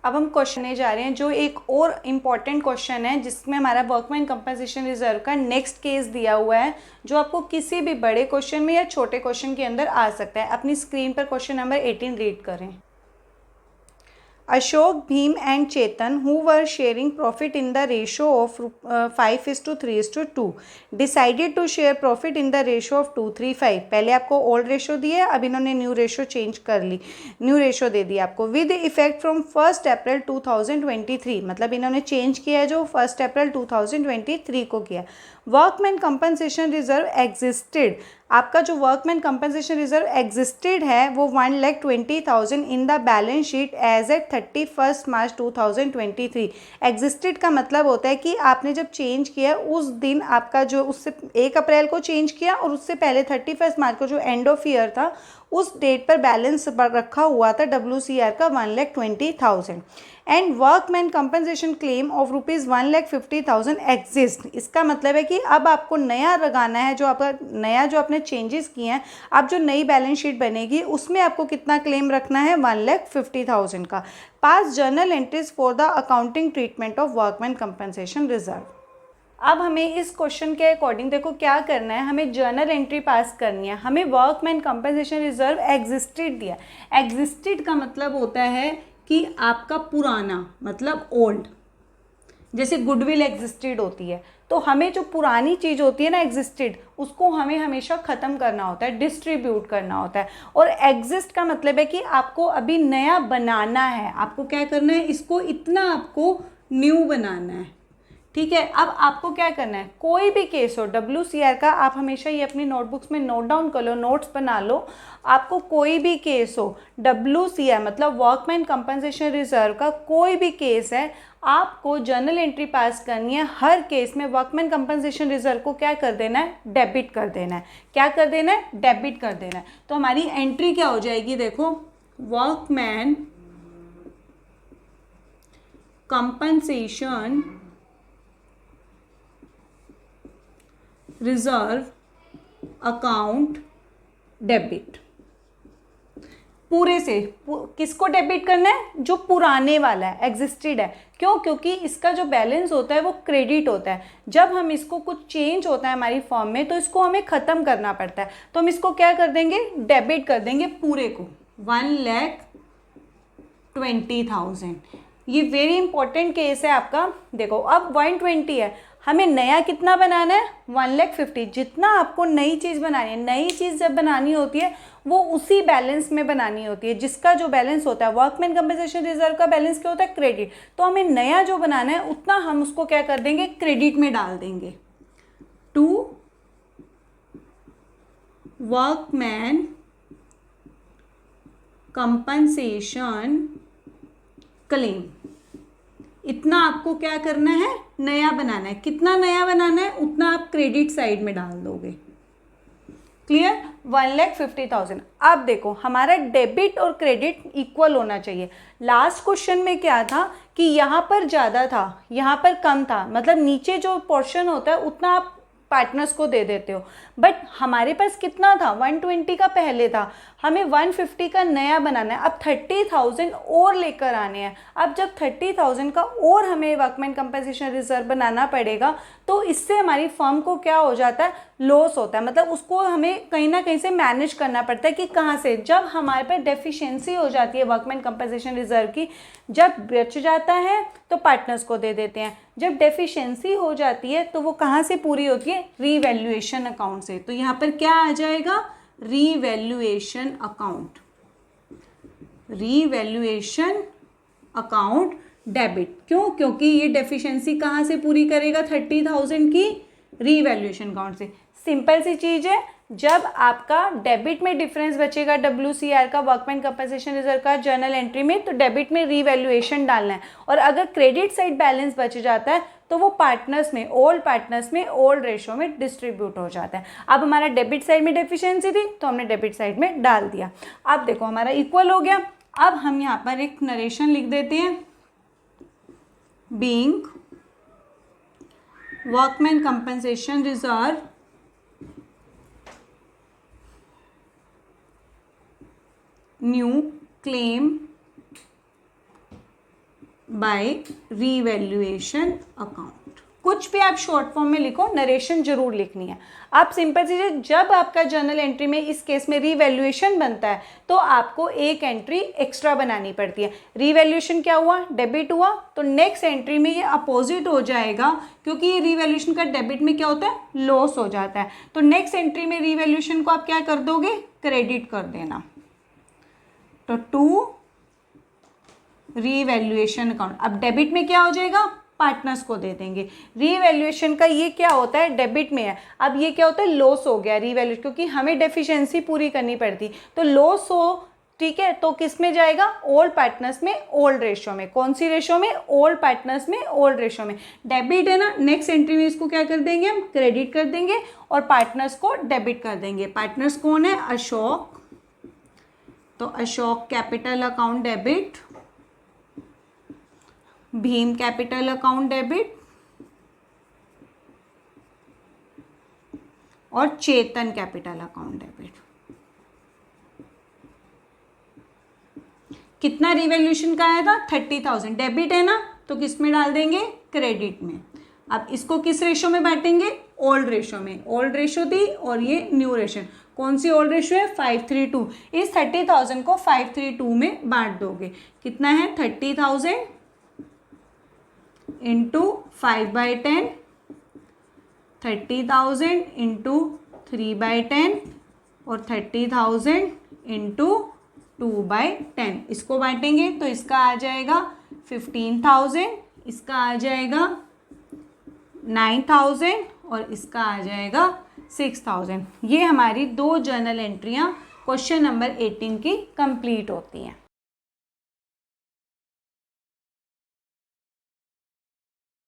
अब हम क्वेश्चन में जा रहे हैं जो एक और इम्पॉर्टेंट क्वेश्चन है जिसमें हमारा वर्कमैन कंपनसेशन रिजर्व का नेक्स्ट केस दिया हुआ है, जो आपको किसी भी बड़े क्वेश्चन में या छोटे क्वेश्चन के अंदर आ सकता है। अपनी स्क्रीन पर क्वेश्चन नंबर 18 रीड करें। Ashok, Bhim and Chetan, who were sharing profit in the ratio of 5:3:2, decided to share profit in the ratio of 2:3:5। पहले आपको ओल्ड रेशो दिया है, अब इन्होंने न्यू रेशो चेंज कर ली, न्यू रेशो दे दी आपको। विद इफेक्ट फ्रॉम 1 अप्रैल 2023, मतलब इन्होंने चेंज किया है जो 1 अप्रैल 2023 को किया। वर्कमैन कंपनसेशन रिजर्व एग्जिस्टेड, आपका जो वर्कमैन कंपनसेशन रिजर्व एग्जिस्टेड है वो 1,20,000 in the balance sheet as at 31 March 2023। Existed का मतलब होता है कि आपने जब चेंज किया उस दिन आपका जो उससे 1 अप्रैल को चेंज किया और उससे पहले 31 मार्च को जो एंड ऑफ ईयर था उस डेट पर बैलेंस रखा हुआ था WCR का 1,20,000। And workman compensation claim of ₹1,50,000 exist. इसका मतलब है कि अब आपको नया लगाना है, जो आपका नया जो आपने चेंजेस किए हैं, अब जो नई बैलेंस शीट बनेगी उसमें आपको कितना क्लेम रखना है, 1,50,000 का। पास journal entries for the accounting treatment of workman compensation reserve. अब हमें इस क्वेश्चन के अकॉर्डिंग देखो क्या करना है, हमें जर्नल एंट्री पास करनी है। हमें वर्कमैन कंपनसेशन रिजर्व एग्जिस्टेड दिया। एग्जिस्टेड का मतलब होता है कि आपका पुराना, मतलब ओल्ड। जैसे गुडविल एग्जिस्टेड होती है, तो हमें जो पुरानी चीज़ होती है ना एग्जिस्टेड, उसको हमें हमेशा ख़त्म करना होता है, डिस्ट्रीब्यूट करना होता है। और एग्जिस्ट का मतलब है कि आपको अभी नया बनाना है। आपको क्या करना है, इसको इतना आपको न्यू बनाना है। ठीक है, अब आपको क्या करना है, कोई भी केस हो WCR का, आप हमेशा ये अपनी नोटबुक्स में नोट डाउन कर लो, नोट्स बना लो। आपको कोई भी केस हो WCR मतलब वर्कमैन कंपनसेशन रिजर्व का कोई भी केस है, आपको जर्नल एंट्री पास करनी है। हर केस में वर्कमैन कंपनसेशन रिजर्व को क्या कर देना है, डेबिट कर देना है। क्या कर देना है, डेबिट कर देना है। तो हमारी एंट्री क्या हो जाएगी, देखो, workman compensation reserve account debit. पूरे से किसको डेबिट करना है, जो पुराने वाला है, एग्जिस्टेड है। क्यों, क्योंकि इसका जो बैलेंस होता है वो क्रेडिट होता है। जब हम इसको कुछ चेंज होता है हमारी फॉर्म में तो इसको हमें ख़त्म करना पड़ता है, तो हम इसको क्या कर देंगे, डेबिट कर देंगे पूरे को, 1,20,000। ये वेरी इंपॉर्टेंट केस है आपका। देखो अब 120 है, हमें नया कितना बनाना है, 1,50,000। जितना आपको नई चीज़ बनानी है, नई चीज़ जब बनानी होती है वो उसी बैलेंस में बनानी होती है जिसका जो बैलेंस होता है। वर्कमैन कंपनसेशन रिजर्व का बैलेंस क्या होता है, क्रेडिट। तो हमें नया जो बनाना है उतना हम उसको क्या कर देंगे, क्रेडिट में डाल देंगे। टू वर्कमैन कंपनसेशन क्लेम, इतना आपको क्या करना है, नया बनाना है। कितना नया बनाना है उतना आप क्रेडिट साइड में डाल दोगे। क्लियर, 1,50,000। अब देखो हमारा डेबिट और क्रेडिट इक्वल होना चाहिए। लास्ट क्वेश्चन में क्या था कि यहाँ पर ज़्यादा था, यहाँ पर कम था, मतलब नीचे जो पोर्शन होता है उतना आप पार्टनर्स को दे देते हो। बट हमारे पास कितना था, 120 का पहले था, हमें 150 का नया बनाना है। अब 30,000 और लेकर आने हैं। अब जब 30,000 का और हमें वर्कमैन कंपनसेशन रिजर्व बनाना पड़ेगा तो इससे हमारी फर्म को क्या हो जाता है, लॉस होता है। मतलब उसको हमें कहीं ना कहीं से मैनेज करना पड़ता है कि कहाँ से, जब हमारे पर डेफिशिएंसी हो जाती है वर्कमैन कंपनसेशन रिजर्व की, जब बच जाता है तो पार्टनर्स को दे देते हैं, जब डेफिशिएंसी हो जाती है तो वो कहाँ से पूरी होती है, रीवैल्यूएशन अकाउंट से। तो यहाँ पर क्या आ जाएगा, revaluation account, revaluation account debit. क्यों, क्योंकि ये डेफिशिएंसी कहाँ से पूरी करेगा, 30,000 की रीवैल्यूएशन अकाउंट से। सिंपल सी चीज़ है, जब आपका डेबिट में डिफरेंस बचेगा WCR का, वर्कमैन कंपनसेशन रिजर्व का जर्नल एंट्री में, तो डेबिट में रीवैल्यूएशन डालना है। और अगर क्रेडिट साइड बैलेंस बच जाता है तो वो पार्टनर्स में, ओल्ड पार्टनर्स में ओल्ड रेशो में डिस्ट्रीब्यूट हो जाता है। अब हमारा डेबिट साइड में डेफिशिएंसी थी तो हमने डेबिट साइड में डाल दिया। अब देखो हमारा इक्वल हो गया। अब हम यहाँ पर एक नरेशन लिख देते हैं, being workman compensation reserve new claim bye revaluation account. कुछ भी आप शॉर्ट फॉर्म में लिखो, नरेशन जरूर लिखनी है। आप सिंपल चीज़, जब आपका जर्नल एंट्री में इस केस में रीवैल्यूएशन बनता है तो आपको एक एंट्री एक्स्ट्रा बनानी पड़ती है। रीवैल्यूएशन क्या हुआ, डेबिट हुआ, तो नेक्स्ट एंट्री में ये अपोजिट हो जाएगा, क्योंकि ये रीवैल्यूएशन का डेबिट में क्या होता है, लॉस हो जाता है। तो नेक्स्ट एंट्री में रीवैल्यूएशन को आप क्या कर दोगे, क्रेडिट कर देना। तो टू रीवैल्यूएशन अकाउंट, अब डेबिट में क्या हो जाएगा, पार्टनर्स को दे देंगे। रीवैल्यूएशन का ये क्या होता है, डेबिट में है, अब ये क्या होता है, लॉस हो गया रीवैल्यूएशन, क्योंकि हमें डेफिशिएंसी पूरी करनी पड़ती, तो लॉस हो, ठीक है, तो किस में जाएगा, ओल्ड पार्टनर्स में ओल्ड रेशो में। कौन सी रेशो में, ओल्ड पार्टनर्स में ओल्ड रेशो में। डेबिट है ना, नेक्स्ट एंट्री में इसको क्या कर देंगे, हम क्रेडिट कर देंगे और पार्टनर्स को डेबिट कर देंगे। पार्टनर्स कौन है, अशोक, तो Ashok capital account debit, Bhim capital account debit और चेतन कैपिटल अकाउंट डेबिट। कितना रिवैल्यूएशन का आया था, 30,000। डेबिट है ना, तो किस में डाल देंगे, क्रेडिट में। अब इसको किस रेशो में बांटेंगे, ओल्ड रेशो में। ओल्ड रेशो थी और ये न्यू रेशो, कौन सी ओल्ड रेशो है, 532। इस 30,000 को 532 में बांट दोगे, कितना है, 30,000 इंटू 5/10, 30,000 इंटू 3/10 और 30,000 इंटू 2/10। इसको बांटेंगे तो इसका आ जाएगा 15,000, इसका आ जाएगा 9,000 और इसका आ जाएगा 6,000। ये हमारी दो जर्नल एंट्रियाँ क्वेश्चन नंबर 18 की कंप्लीट होती हैं।